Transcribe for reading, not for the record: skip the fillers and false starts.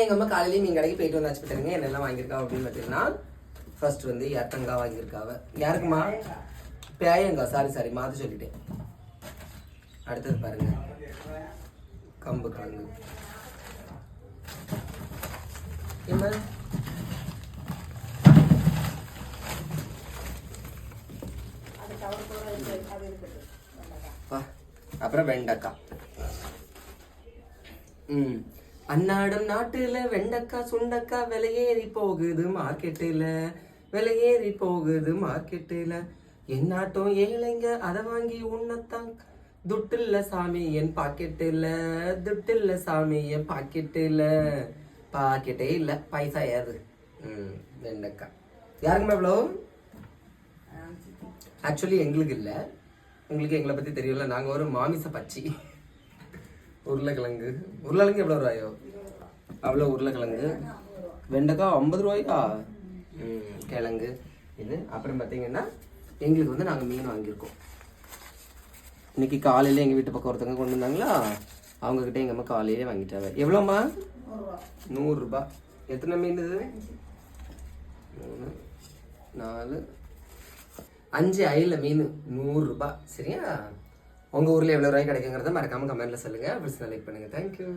எங்கள் அம்மா காலையிலேயே மீன் கடைக்கு போயிட்டு வந்தாச்சு பார்த்துருங்க. என்னெல்லாம் வாங்கியிருக்கா அப்படின்னு பார்த்தீங்கன்னா, ஃபர்ஸ்ட் வந்து ஏத்தங்காய் வாங்கியிருக்காவ. யாருக்குமா? பேயங்காய். சாரி மாற்ற சொல்லிட்டேன். அடுத்தது பாருங்க, கம்பு கிழங்கு. என்ன அப்புறம் வெண்டைக்காய். அன்னாடும் நாட்டுல வெண்டைக்காய் சுண்டக்காய் விலையேறி போகுது மார்க்கெட்டுல, விலையேறி போகுது மார்க்கெட்டுல. என்னாட்டும் ஏழைங்க அதை வாங்கி உண்ணத்தான் துட்டில்ல சாமி என் பாக்கெட்டுல, துட்டில்ல சாமி என் பாக்கெட்டுல. பாக்கெட்டே இல்லை, பைசா ஏது. வெண்டைக்காய் யாருக்குமே எவ்வளோ? ஆக்சுவலி எங்களுக்கு இல்லை, உங்களுக்கு எங்களை பற்றி தெரியல. நாங்கள் ஒரு மாமிச பச்சி. உருளைக்கிழங்கு எவ்வளோ ரூபாயோ அவ்வளோ உருளைக்கிழங்கு. வெண்டைக்காய் 50 ரூபாய்க்கா? கிழங்கு இது. அப்புறம் பார்த்தீங்கன்னா எங்களுக்கு வந்து நாங்கள் மீன் வாங்கியிருக்கோம். இன்னைக்கு காலையில் எங்கள் வீட்டு பக்கம் ஒருத்தவங்க கொண்டு வந்தாங்களா, அவங்கக்கிட்ட எங்கள் அம்மா காலையிலே வாங்கிட்டாங்க. எவ்வளோம்மா? 100 ரூபா. எத்தனை மீன் இது? 3 4 5 அயில மீன் 100 ரூபா. சரியா? உங்கள் ஊரில் எவ்வளோ ரூபாய் கிடைக்குங்கிறத மறக்காமல் கமெண்ட்டில் சொல்லுங்கள். அப்படி லைக் பண்ணுங்கள். தேங்க்யூ.